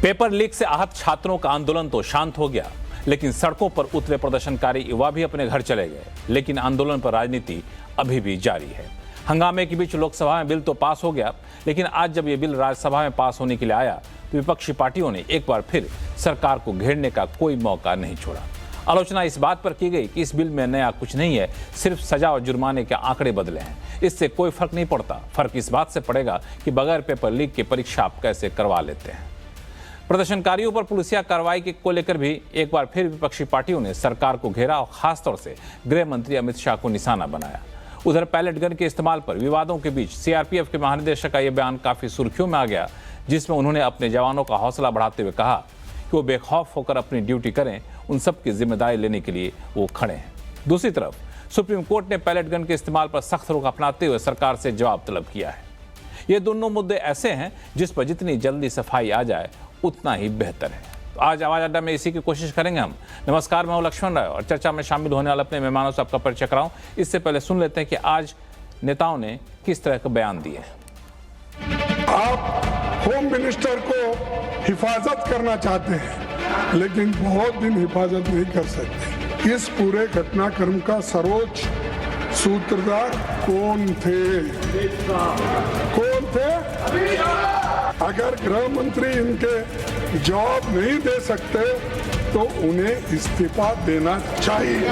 Paper leak से आहत छात्रों का आंदोलन तो शांत हो गया, लेकिन सड़कों पर उतरे प्रदर्शनकारी युवा भी अपने घर चले गए। लेकिन आंदोलन पर राजनीति अभी भी जारी है। हंगामे के बीच लोकसभा में बिल तो पास हो गया, लेकिन आज जब यह बिल राज्यसभा में पास होने के लिए आया तो विपक्षी पार्टियों ने एक बार फिर सरकार को घेरने का कोई मौका नहीं छोड़ा। आलोचना इस बात पर की गई कि इस बिल में नया कुछ नहीं है, सिर्फ सजा और जुर्माने के आंकड़े बदले हैं। इससे कोई फर्क नहीं पड़ता। फर्क इस बात से पड़ेगा कि बगैर पेपर लीक की परीक्षा आप कैसे करवा लेते हैं। प्रदर्शनकारियों पर पुलिसिया कार्रवाई को लेकर भी एक बार फिर विपक्षी पार्टियों ने सरकार को घेरा और खासतौर से गृह मंत्री अमित शाह को निशाना बनाया। उधर पैलेट गन के इस्तेमाल पर विवादों के बीच सीआरपीएफ के महानिदेशक का यह बयान काफी सुर्खियों में आ गया, जिसमें उन्होंने अपने जवानों का हौसला बढ़ाते हुए कहा कि वो बेखौफ होकर अपनी ड्यूटी करें, उन सब की जिम्मेदारी लेने के लिए वो खड़े हैं। दूसरी तरफ सुप्रीम कोर्ट ने पैलेट गन के इस्तेमाल पर सख्त रुख अपनाते हुए सरकार से जवाब तलब किया है। ये दोनों मुद्दे ऐसे हैं जिस पर जितनी जल्दी सफाई आ जाए उतना ही बेहतर है। तो आज आवाज अड्डा में इसी की कोशिश करेंगे हम। नमस्कार, मैं हूं लक्ष्मण राय और चर्चा में शामिल होने वाले अपने मेहमानों से आपका परिचय कराऊं। इससे पहले सुन लेते हैं कि आज नेताओं ने किस तरह के बयान दिए। आप होम मिनिस्टर को हिफाजत करना चाहते हैं, लेकिन बहुत दिन हिफाजत नहीं कर सकते। इस पूरे घटनाक्रम का सर्वोच्च सूत्रधार कौन थे? अगर गृह मंत्री इनके जवाब नहीं दे सकते तो उन्हें इस्तीफा देना चाहिए।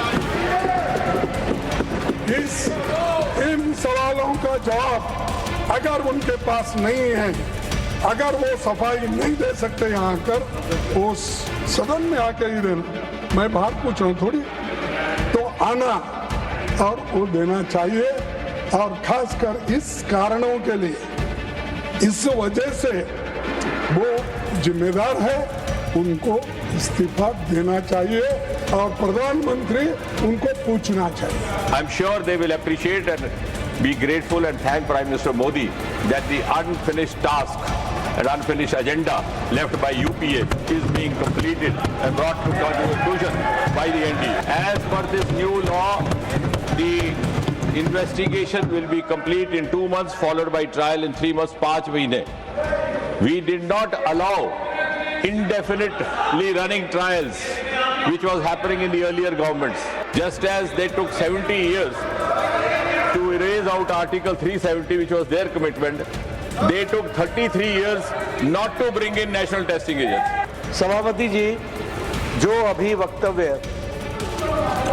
इन सवालों का जवाब अगर उनके पास नहीं है, अगर वो सफाई नहीं दे सकते यहाँ कर, वो सदन में आके ही देना। मैं बाहर पूछ रहा हूँ थोड़ी, तो आना और वो देना चाहिए। और खासकर इस कारणों के लिए, इस वजह से वो जिम्मेदार है, उनको इस्तीफा देना चाहिए और प्रधानमंत्री उनको पूछना चाहिए। I'm sure they will appreciate and be grateful and thank Prime Minister Modi that the unfinished task and unfinished agenda left by UPA is being completed and brought to conclusion by the NDA. As per this new law, the investigation will be complete in 2 months, followed by trial in 3 months, 5 mahine. We did not allow indefinitely running trials, which was happening in the earlier governments. Just as they took 70 years to erase out Article 370, which was their commitment, they took 33 years not to bring in national testing agents. सभापति जी, जो अभी वक्तव्य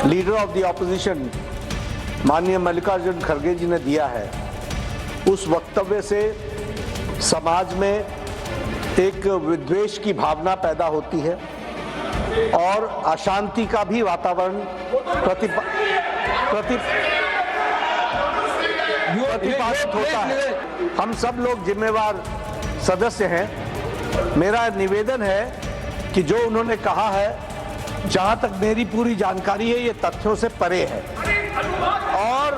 leader of the opposition माननीय मल्लिकार्जुन खड़गे जी ने दिया है, उस वक्तव्य से समाज में एक विद्वेष की भावना पैदा होती है और अशांति का भी वातावरण प्रतिपादित होता है। हम सब लोग जिम्मेवार सदस्य हैं। मेरा निवेदन है कि जो उन्होंने कहा है, जहां तक मेरी पूरी जानकारी है, ये तथ्यों से परे है और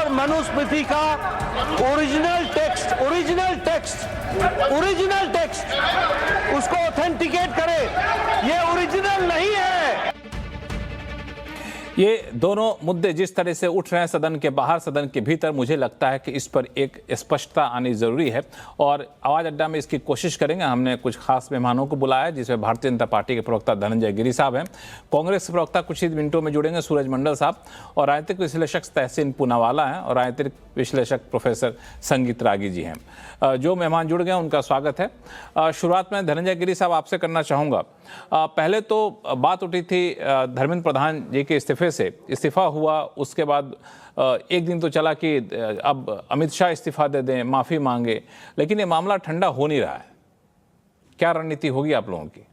मनुस्मृति का ओरिजिनल टेक्स्ट उसको ऑथेंटिकेट करे, ये ओरिजिनल नहीं है। ये दोनों मुद्दे जिस तरह से उठ रहे हैं सदन के बाहर, सदन के भीतर, मुझे लगता है कि इस पर एक स्पष्टता आनी जरूरी है और आवाज अड्डा में इसकी कोशिश करेंगे। हमने कुछ खास मेहमानों को बुलाया, जिसमें भारतीय जनता पार्टी के प्रवक्ता धनंजय गिरी साहब हैं, कांग्रेस के प्रवक्ता कुछ ही मिनटों में जुड़ेंगे सूरज मंडल साहब, और राजनीतिक विश्लेषक तहसीन पूनावाला हैं और राजनीतिक विश्लेषक प्रोफेसर संगीत रागी जी हैं। जो मेहमान जुड़ गए उनका स्वागत है। शुरुआत में धनंजय गिरी साहब आपसे करना चाहूँगा। पहले तो बात उठी थी धर्मेंद्र प्रधान जी के इस्तीफा हुआ, उसके बाद एक दिन तो चला कि अब अमित शाह इस्तीफा दे दें, माफ़ी मांगे, लेकिन ये मामला ठंडा हो नहीं रहा है। क्या रणनीति होगी आप लोगों की?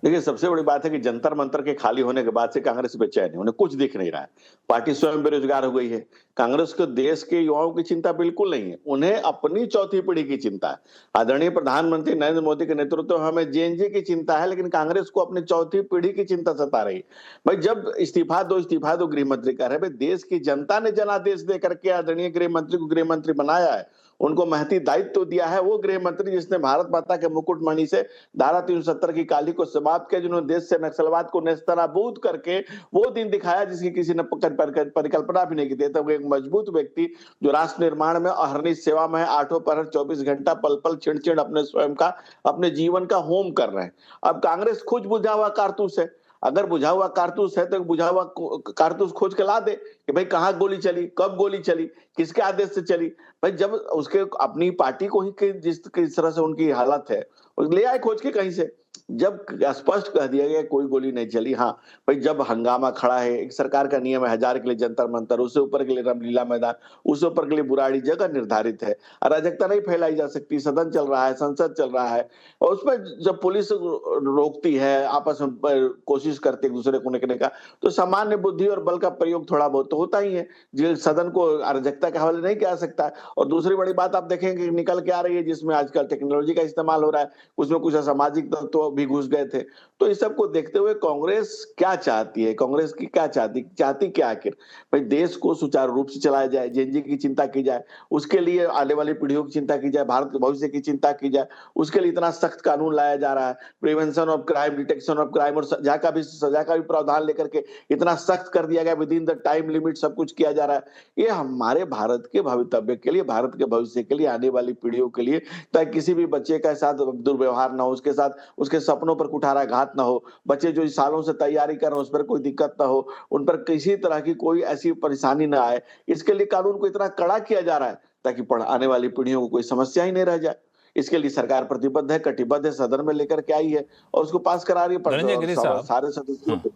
देखिए, सबसे बड़ी बात है कि जंतर मंतर के खाली होने के बाद से कांग्रेस बेचैन है, उन्हें कुछ दिख नहीं रहा है। पार्टी स्वयं बेरोजगार हो गई है। कांग्रेस को देश के युवाओं की चिंता बिल्कुल नहीं है, उन्हें अपनी चौथी पीढ़ी की चिंता है। आदरणीय प्रधानमंत्री नरेंद्र मोदी के नेतृत्व में हमें जेएनजी की चिंता है, लेकिन कांग्रेस को अपनी चौथी पीढ़ी की चिंता सता रही। भाई, जब इस्तीफा दो गृह मंत्री कह रहे, भाई देश की जनता ने जनादेश दे करके आदरणीय गृह मंत्री को गृह मंत्री बनाया है, उनको महती दायित्व दिया है, वो गृह मंत्री जिसने भारत माता के मुकुटमणि से धारा 370 की काली को समाप्त किया, जिन्होंने देश से नक्सलवाद को नेस्तनाबूद करके वो दिन दिखाया जिसकी किसी ने परिकल्पना भी नहीं की थी। तो एक मजबूत व्यक्ति जो राष्ट्र निर्माण में अहरनिश सेवा में है, 8 पहर 24 घंटा पल पल छिण छिण अपने स्वयं का, अपने जीवन का होम कर रहे हैं। अब कांग्रेस खुद बुझा हुआ कारतूस है, अगर बुझा हुआ कारतूस है तो बुझा हुआ कारतूस खोज के ला दे कि भाई कहाँ गोली चली, कब गोली चली, किसके आदेश से चली। भाई जब उसके अपनी पार्टी को ही जिस तरह से उनकी हालत है, ले आए खोज के कहीं से। जब स्पष्ट कह दिया गया कोई गोली नहीं चली, हाँ भाई जब हंगामा खड़ा है, एक सरकार का नियम है 1000 के लिए जंतर मंतर, उससे ऊपर के लिए रामलीला मैदान, उससे ऊपर के लिए बुराड़ी, जगह निर्धारित है, अराजकता नहीं फैलाई जा सकती। सदन चल रहा है, संसद चल रहा है, और उसमें जब पुलिस रोकती है, आपस में कोशिश करते एक दूसरे को निकलने का, तो सामान्य बुद्धि और बल का प्रयोग थोड़ा बहुत तो होता ही है, जो सदन को अराजकता के हवाले नहीं किया सकता। और दूसरी बड़ी बात आप देखेंगे निकल के आ रही है, जिसमें आजकल टेक्नोलॉजी का इस्तेमाल हो रहा है, उसमें कुछ असामाजिक तत्व भी घुस गए थे। तो इस सब को देखते हुए कांग्रेस क्या चाहती है, कांग्रेस की क्या चाहती क्या आखिर? भाई देश को सुचारू रूप से चलाया जाए, जेएनजी की चिंता की जाए, उसके लिए आने वाली पीढ़ियों की चिंता की जाए, भारत के भविष्य की चिंता की जाए, उसके लिए इतना सख्त कानून लाया जा रहा है, prevention of crime, detection of crime, और सजा का भी प्रावधान लेकर के इतना सख्त कर दिया गया, with in the time limit सब कुछ किया जा रहा है। ये हमारे भारत के भवितव्य के लिए, भारत के भविष्य के लिए, आने वाली पीढ़ियों के लिए, ताकि किसी भी बच्चे के साथ दुर्व्यवहार ना हो, उसके साथ उसके सपनों पर कुठाराघात ना हो, बच्चे जो सालों से तैयारी कर रहे हैं उस पर कोई दिक्कत ना हो, उन पर किसी तरह की कोई ऐसी परेशानी ना आए। इसके लिए कानून को इतना कड़ा किया जा रहा है ताकि आने वाली पीढ़ियों को कोई समस्या ही नहीं रह जाए। इसके लिए सरकार प्रतिबद्ध है, कटिबद्ध है, सदन में लेकर के आई है और उसको पास करा रही है सारे सदस्यों को।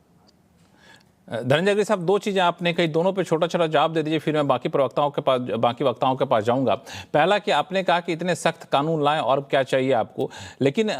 धनंजय गिरी साहब, दो चीजें आपने कही, दोनों पे छोटा छोटा जवाब दे दीजिए, फिर मैं बाकी वक्ताओं के पास जाऊंगा। पहला कि आपने कहा कि इतने सख्त कानून लाएं और क्या चाहिए आपको, लेकिन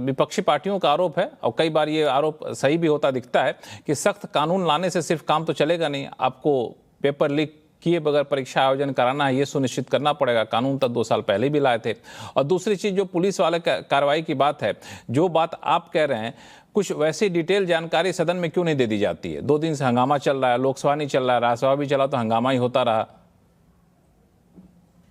विपक्षी पार्टियों का आरोप है, और कई बार ये आरोप सही भी होता दिखता है, कि सख्त कानून लाने से सिर्फ काम तो चलेगा नहीं, आपको पेपर लीक किए बगैर परीक्षा आयोजन कराना है, ये सुनिश्चित करना पड़ेगा। कानून तो 2 साल पहले भी लाए थे। और दूसरी चीज़, जो पुलिस वाले कार्रवाई की बात है, जो बात आप कह रहे हैं, कुछ वैसी डिटेल जानकारी सदन में क्यों नहीं दे दी जाती है? 2 दिन से हंगामा चल रहा है, लोकसभा नहीं चल रहा है, राज्यसभा भी चला तो हंगामा ही होता रहा।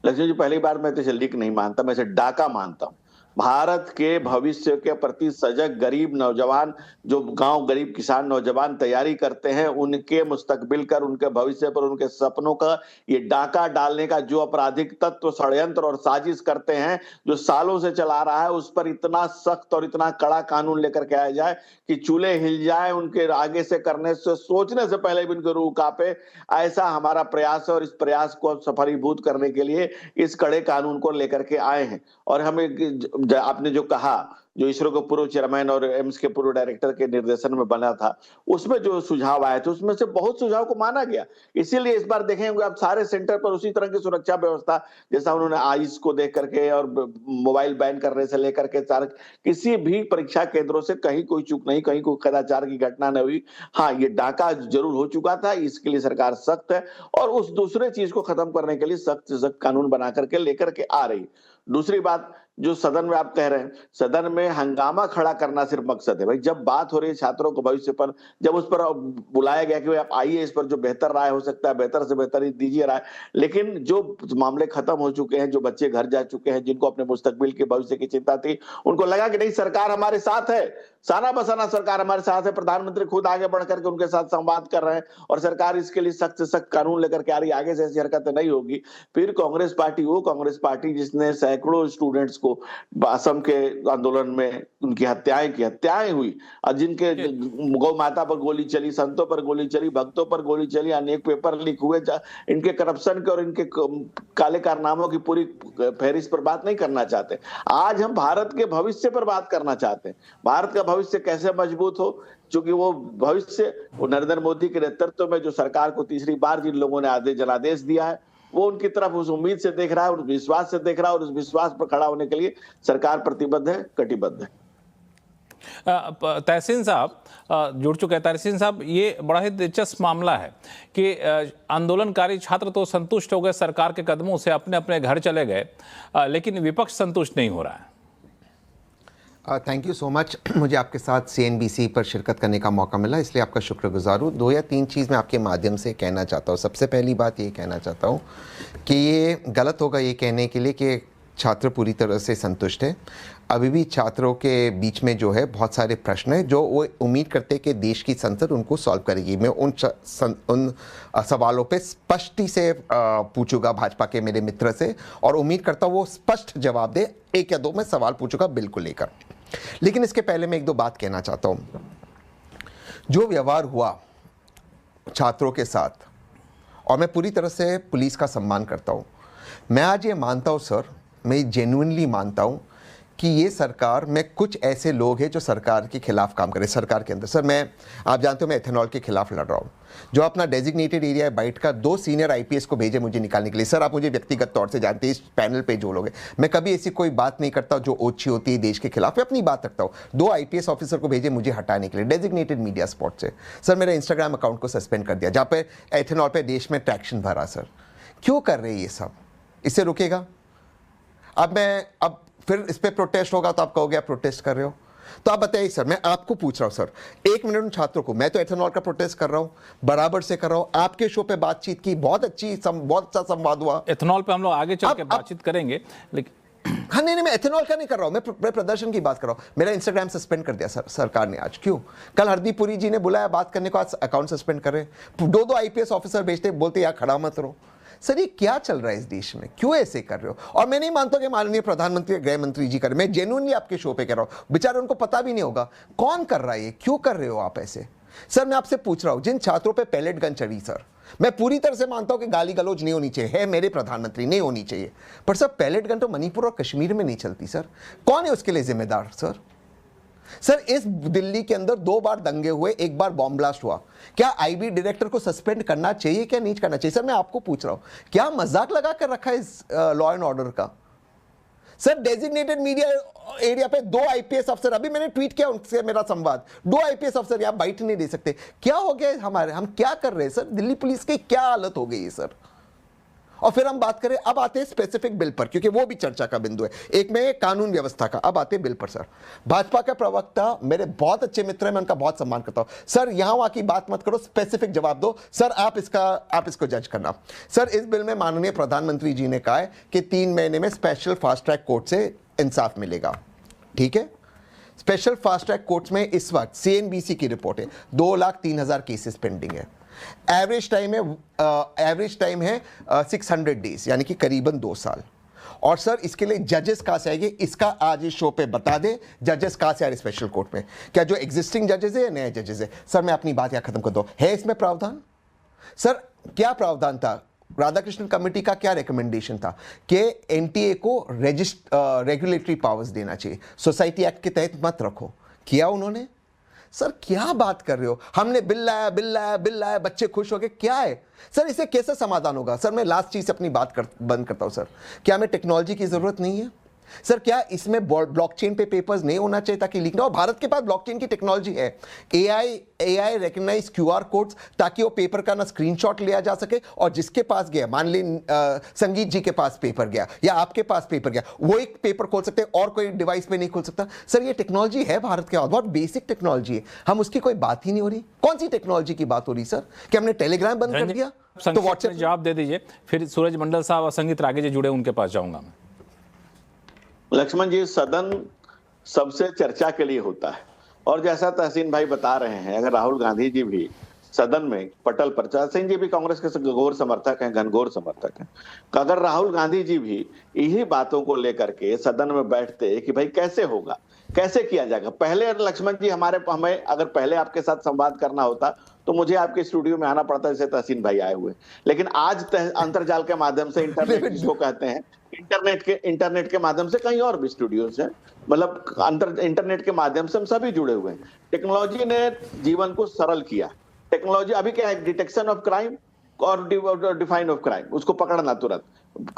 लक्ष्मण जी, पहली बार मैं तो इसे लीक नहीं मानता, मैं इसे डाका मानता हूं। भारत के भविष्य के प्रति सजग गरीब नौजवान, जो गांव गरीब किसान नौजवान तैयारी करते हैं, उनके मुस्तकबिल कर, उनके भविष्य पर, उनके सपनों का ये डाका डालने का जो आपराधिक तत्व षड्यंत्र और साजिश करते हैं, जो सालों से चला रहा है, उस पर इतना सख्त और इतना कड़ा कानून लेकर के आया जाए कि चूल्हे हिल जाए, उनके आगे से करने से, सोचने से पहले भी उनके रूह कांपे। ऐसा हमारा प्रयास है और इस प्रयास को सफलीभूत करने के लिए इस कड़े कानून को लेकर के आए हैं। और हमें आपने जो कहा, जो इसरो के पूर्व चेयरमैन और एम्स के पूर्व डायरेक्टर के निर्देशन में बना था, उसमें जो सुझाव आए थे उसमें से बहुत सुझाव को माना गया। इसीलिए इस बार देखेंगे आप सारे सेंटर पर उसी तरह की सुरक्षा व्यवस्था, जैसा उन्होंने आइस को देख करके और मोबाइल बैन करने से लेकर के किसी भी परीक्षा केंद्रों से कहीं कोई चूक नहीं, कहीं कोई कदाचार की घटना नहीं हुई। हाँ, ये डाका जरूर हो चुका था, इसके लिए सरकार सख्त है और उस दूसरे चीज को खत्म करने के लिए सख्त से सख्त कानून बना करके लेकर के आ रही। दूसरी बात, जो सदन में आप कह रहे हैं, सदन में हंगामा खड़ा करना सिर्फ मकसद है। भाई जब बात हो रही है छात्रों को भविष्य पर, जब उस पर बुलाया गया कि आप आइए, इस पर जो बेहतर राय हो सकता है, बेहतर से बेहतर दीजिए राय, लेकिन जो मामले खत्म हो चुके हैं, जो बच्चे घर जा चुके हैं, जिनको अपने मुस्तकबिल के भविष्य की चिंता थी, उनको लगा कि नहीं सरकार हमारे साथ है, साना बसाना सरकार हमारे साथ है, प्रधानमंत्री खुद आगे बढ़ करके उनके साथ संवाद कर रहे हैं और सरकार इसके लिए सख्त से सख्त कानून लेकर के आ रही है, आगे से ऐसी हरकतें नहीं होगी। फिर कांग्रेस पार्टी, वो कांग्रेस पार्टी जिसने सैकड़ों स्टूडेंट्स को असम के आंदोलन में उनकी हत्याएं हुई, और जिनके गौ माता पर गोली चली, संतों पर गोली चली, भक्तों पर गोली चली, अनेक पेपर लीक हुए, इनके करप्शन के और इनके काले कारनामों की पूरी फहरिस्त पर बात नहीं करना चाहते। आज हम भारत के भविष्य पर बात करना चाहते हैं। भारत का भविष्य कैसे मजबूत हो, क्योंकि वो भविष्य नरेंद्र मोदी के नेतृत्व में जो सरकार को तीसरी बार जिन लोगों ने जनादेश दिया है, वो उनकी तरफ उस उम्मीद से देख रहा है, उस विश्वास से देख रहा है, और उस विश्वास पर खड़ा होने के लिए सरकार प्रतिबद्ध है, कटिबद्ध है। तहसीन साहब जुड़ चुके हैं। तहसीन साहब, ये बड़ा ही दिलचस्प मामला है कि आंदोलनकारी छात्र तो संतुष्ट हो गए सरकार के कदमों से, अपने अपने घर चले गए, लेकिन विपक्ष संतुष्ट नहीं हो रहा है। Thank you so much. मुझे आपके साथ CNBC पर शिरकत करने का मौका मिला, इसलिए आपका शुक्रगुजार हूँ। 2 या 3 चीज़ मैं आपके माध्यम से कहना चाहता हूँ। सबसे पहली बात ये कहना चाहता हूँ कि ये गलत होगा ये कहने के लिए कि छात्र पूरी तरह से संतुष्ट है। अभी भी छात्रों के बीच में जो है बहुत सारे प्रश्न हैं जो वो उम्मीद करते हैं कि देश की संसद उनको सॉल्व करेगी। मैं उन सवालों पे स्पष्टि से पूछूंगा भाजपा के मेरे मित्र से, और उम्मीद करता हूँ वो स्पष्ट जवाब दे। 1 या 2 मैं सवाल पूछूंगा बिल्कुल लेकर। लेकिन इसके पहले मैं 1-2 बात कहना चाहता हूँ। जो व्यवहार हुआ छात्रों के साथ, और मैं पूरी तरह से पुलिस का सम्मान करता हूँ। मैं आज ये मानता हूँ सर, मैं जेन्युइनली मानता हूँ कि ये सरकार में कुछ ऐसे लोग हैं जो सरकार के खिलाफ काम करें। सरकार के अंदर सर, आप जानते हो मैं एथेनॉल के खिलाफ लड़ रहा हूँ। जो अपना डेजिग्नेटेड एरिया है बाइट का, 2 सीनियर IPS को भेजे मुझे निकालने के लिए। सर आप मुझे व्यक्तिगत तौर से जानते हैं, इस पैनल पे जो लोग हैं, मैं कभी ऐसी कोई बात नहीं करता जो ओछी होती है देश के खिलाफ। मैं अपनी बात रखता हूँ। 2 IPS ऑफिसर को भेजे मुझे हटाने के लिए डेजिग्नेटेड मीडिया स्पॉट से। सर मेरा इंस्टाग्राम अकाउंट को सस्पेंड कर दिया जहाँ पे एथेनॉल पे देश में ट्रैक्शन भरा। सर क्यों कर रहे हैं ये सब? इससे रुकेगा? अब फिर इस पे प्रोटेस्ट होगा तो आप कहोगे आप प्रोटेस्ट कर रहे हो। तो आप बताइए सर, मैं आपको पूछ रहा हूं सर, 1 मिनट उन छात्रों को, मैं तो एथेनॉल का प्रोटेस्ट कर रहा हूं, बराबर से कर रहा हूं। आपके शो पे बातचीत की, बहुत अच्छा संवाद हुआ। एथेनॉल पे हम लोग आगे चल के बातचीत करेंगे, लेकिन हाँ नहीं, मैं एथेनॉल का नहीं कर रहा हूं, मैं प्रदर्शन की बात कर रहा हूं। मेरा इंस्टाग्राम सस्पेंड कर दिया सरकार ने आज। क्यों? कल हरदीप पुरी जी ने बुलाया बात करने को, आज अकाउंट सस्पेंड कर रहे। 2 IPS ऑफिसर भेजते, बोलते यार खड़ा मत रहो। सर ये क्या चल रहा है इस देश में? क्यों ऐसे कर रहे हो? और मैं नहीं मानता कि माननीय प्रधानमंत्री गृह मंत्री जी कर, मैं जेन्युइनली आपके शो पे कह रहा हूं, बेचारे उनको पता भी नहीं होगा कौन कर रहा है ये, क्यों कर रहे हो आप ऐसे? सर मैं आपसे पूछ रहा हूं, जिन छात्रों पे पैलेट गन चढ़ी, सर मैं पूरी तरह से मानता हूं कि गाली गलौज नहीं होनी चाहिए, है मेरे प्रधानमंत्री, नहीं होनी चाहिए, पर सर पैलेट गन तो मणिपुर और कश्मीर में नहीं चलती। सर कौन है उसके लिए जिम्मेदार? सर इस दिल्ली के अंदर 2 बार दंगे हुए, 1 बार बॉम्ब ब्लास्ट हुआ। क्या IB डायरेक्टर को सस्पेंड करना चाहिए, क्या नहीं करना चाहिए? सर मैं आपको पूछ रहा हूं, क्या मजाक लगा कर रखा है इस लॉ एंड ऑर्डर का? सर डेजिग्नेटेड मीडिया एरिया पे 2 IPS अफसर, अभी मैंने ट्वीट किया उनसे मेरा संवाद, 2 IPS अफसर आप बाइट नहीं दे सकते। क्या हो गया हमारे, हम क्या कर रहे हैं सर? दिल्ली पुलिस की क्या हालत हो गई है सर? और फिर हम बात करें, अब आते हैं स्पेसिफिक बिल पर, क्योंकि वो भी चर्चा का बिंदु है। एक में कानून व्यवस्था का, अब आते हैं बिल पर। सर भाजपा का प्रवक्ता मेरे बहुत अच्छे मित्र हैं, मैं उनका बहुत सम्मान करता हूं। सर यहां वहां की बात मत करो, स्पेसिफिक जवाब दो। सर आप इसको जज करना। सर इस बिल में माननीय प्रधानमंत्री जी ने कहा है कि 3 महीने में स्पेशल फास्ट ट्रैक कोर्ट से इंसाफ मिलेगा। ठीक है, स्पेशल फास्ट ट्रैक कोर्ट्स में इस वक्त CNBC की रिपोर्ट है 2,03,000 केसेस पेंडिंग है। एवरेज टाइम है 600 डेज, यानी कि करीबन 2 साल। और सर इसके लिए जजेस कहां से आएंगे, इसका आज इस शो पे बता दे, जजेस कहां से आ रहे स्पेशल कोर्ट में? क्या जो एग्जिस्टिंग जजेस है या नए जजेस है? सर मैं अपनी बात यहां खत्म कर दूं, है इसमें प्रावधान? सर क्या प्रावधान था? राधाकृष्णन कमेटी का क्या रिकमेंडेशन था कि NTA को रेगुलेटरी पावर्स देना चाहिए, सोसाइटी एक्ट के तहत मत रखो। किया उन्होंने? सर क्या बात कर रहे हो? हमने बिल लाया, बच्चे खुश हो गए, क्या है सर? इसे कैसे समाधान होगा? सर मैं लास्ट चीज से अपनी बात बंद करता हूं। सर क्या हमें टेक्नोलॉजी की जरूरत नहीं है? सर क्या इसमें ब्लॉकचेन पे पेपर्स नहीं होना चाहिए ताकि लीक ना हो? भारत के पास ब्लॉकचेन की टेक्नोलॉजी है, AI रिकग्नाइज QR कोड्स, ताकि वो पेपर का ना स्क्रीनशॉट लिया जा सके, और जिसके पास गया, मान ली संगीत जी के पास पेपर गया या आपके पास पेपर गया, वो एक पेपर खोल सकते हैं और कोई डिवाइस पे नहीं खोल सकता। सर ये टेक्नोलॉजी है भारत के पास, बहुत बेसिक टेक्नोलॉजी है, हम उसकी कोई बात ही नहीं हो रही। कौन सी टेक्नोलॉजी की बात हो रही सर? कि हमने टेलीग्राम बंद कर दिया? तो व्हाट्सएप जवाब दे दीजिए, फिर सूरज मंडल साहब और संगीत रागे जी जुड़े, उनके पास जाऊंगा मैं। लक्ष्मण जी, सदन सबसे चर्चा के लिए होता है, और जैसा तहसीन भाई बता रहे हैं, अगर राहुल गांधी जी भी सदन में पटल पर, सिंह जी भी कांग्रेस के घोर समर्थक हैं, घनघोर समर्थक हैं, अगर राहुल गांधी जी भी यही बातों को लेकर के सदन में बैठते कि भाई कैसे होगा, कैसे किया जाएगा। पहले लक्ष्मण जी हमें अगर पहले आपके साथ संवाद करना होता तो मुझे आपके स्टूडियो में आना पड़ता, जैसे तहसीन भाई आए हुए, लेकिन आज अंतरजाल के माध्यम से, इंटरनेट जिसको कहते हैं, इंटरनेट के माध्यम से कहीं और भी स्टूडियोज हैं, मतलब इंटरनेट के माध्यम से हम सभी जुड़े हुए हैं। टेक्नोलॉजी ने जीवन को सरल किया। टेक्नोलॉजी अभी क्या है, डिटेक्शन ऑफ क्राइम और डिफाइन ऑफ क्राइम, उसको पकड़ना तुरंत,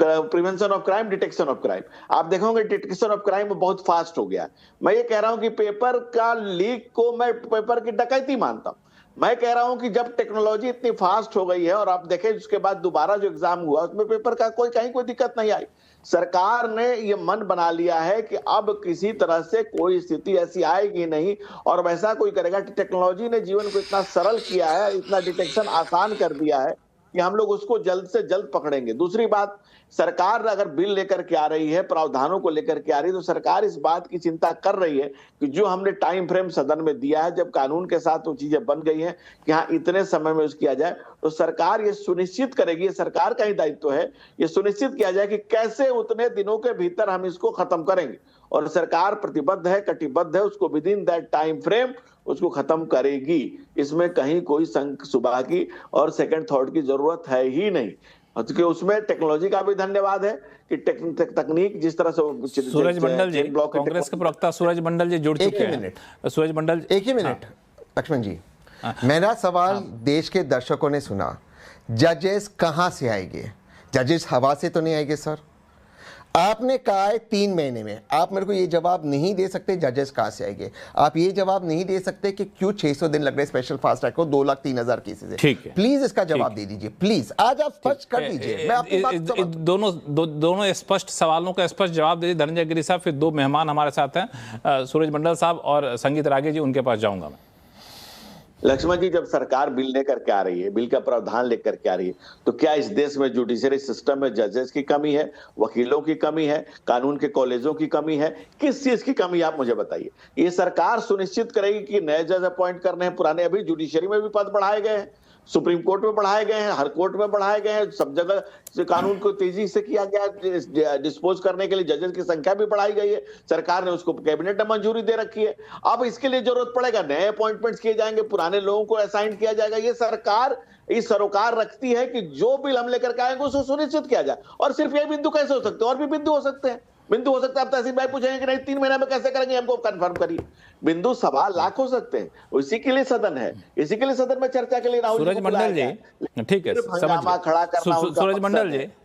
prevention of crime, detection of crime. आप देखोगे डिटेक्शन ऑफ क्राइम बहुत फास्ट हो गया। मैं ये कह रहा हूं कि पेपर का लीक को मैं पेपर की डकैती मानता हूं। मैं कह रहा हूं कि जब टेक्नोलॉजी इतनी फास्ट हो गई है और आप देखें उसके बाद दोबारा जो एग्जाम हुआ उसमें पेपर का कहीं कोई दिक्कत नहीं आई। सरकार ने ये मन बना लिया है कि अब किसी तरह से कोई स्थिति ऐसी आएगी नहीं और वैसा कोई करेगा। टेक्नोलॉजी ने जीवन को इतना सरल किया है, इतना डिटेक्शन आसान कर दिया है कि हम लोग उसको जल्द से जल्द पकड़ेंगे। दूसरी बात, सरकार अगर बिल लेकर के आ रही है, प्रावधानों को लेकर के आ रही है, तो सरकार इस बात की चिंता कर रही है कि जो हमने टाइम फ्रेम सदन में दिया है, जब कानून के साथ वो चीजें बन गई हैं कि हाँ इतने समय में उसको किया जाए, तो सरकार ये सुनिश्चित करेगी, ये सरकार का ही दायित्व है, ये सुनिश्चित किया जाए कि कैसे उतने दिनों के भीतर हम इसको खत्म करेंगे। और सरकार प्रतिबद्ध है, कटिबद्ध है, उसको with in that time frame उसको खत्म करेगी। इसमें कहीं कोई शंक सुबह की और सेकंड थॉट की जरूरत है ही नहीं। क्योंकि उसमें टेक्नोलॉजी का भी धन्यवाद है कि तकनीक जिस तरह से सूरज मंडल जी, कांग्रेस के प्रवक्ता सूरज मंडल जी जुड़ चुके हैं। सूरज मंडल, एक ही मिनट लक्ष्मण जी, मेरा सवाल देश के दर्शकों ने सुना, जजेस कहां से आएंगे? जजेस हवा से तो नहीं आएंगे सर। आपने कहा है 3 महीने में, आप मेरे को ये जवाब नहीं दे सकते जजेस कहां से आएंगे। आप ये जवाब नहीं दे सकते कि क्यों 600 दिन लग रहे स्पेशल फास्ट ट्रैक को 2,03,000 केसेस है। ठीक है, प्लीज इसका जवाब दे दीजिए, प्लीज आज आप स्पष्ट कर दीजिए। मैं आपकी बात दोनों स्पष्ट सवालों का स्पष्ट जवाब दे दीजिए धनंजय गिरी साहब। फिर 2 मेहमान हमारे साथ हैं, सूरज मंडल साहब और संगीत रागे जी, उनके पास जाऊंगा मैं। लक्ष्मण जी, जब सरकार बिल लेकर के आ रही है, बिल का प्रावधान लेकर के आ रही है, तो क्या इस देश में जुडिशरी सिस्टम में जजेस की कमी है, वकीलों की कमी है, कानून के कॉलेजों की कमी है? किस चीज की कमी, आप मुझे बताइए। ये सरकार सुनिश्चित करेगी कि नए जज अपॉइंट करने हैं, पुराने, अभी जुडिशरी में भी पद बढ़ाए गए हैं, सुप्रीम कोर्ट में बढ़ाए गए हैं, हर कोर्ट में बढ़ाए गए हैं, सब जगह कानून को तेजी से किया गया, डिस्पोज करने के लिए जजेस की संख्या भी बढ़ाई गई है, सरकार ने उसको कैबिनेट में मंजूरी दे रखी है। अब इसके लिए जरूरत पड़ेगा, नए अपॉइंटमेंट्स किए जाएंगे, पुराने लोगों को असाइन किया जाएगा। ये सरकार इस सरोकार रखती है कि जो बिल हम लेकर के आएंगे उसको सुनिश्चित किया जाए। और सिर्फ ये बिंदु कैसे हो सकते हैं, और भी बिंदु हो सकते हैं। बिंदु हो सकता है, आप तहसील भाई पूछेंगे कि नहीं 3 महीने में कैसे करेंगे, हमको कंफर्म करिए। बिंदु सवा लाख हो सकते हैं, इसी के लिए सदन है, इसी के लिए सदन में चर्चा के लिए राहुल सूरज मंडल जी, ठीक है, हंगामा खड़ा करना, सूरज मंडल जी,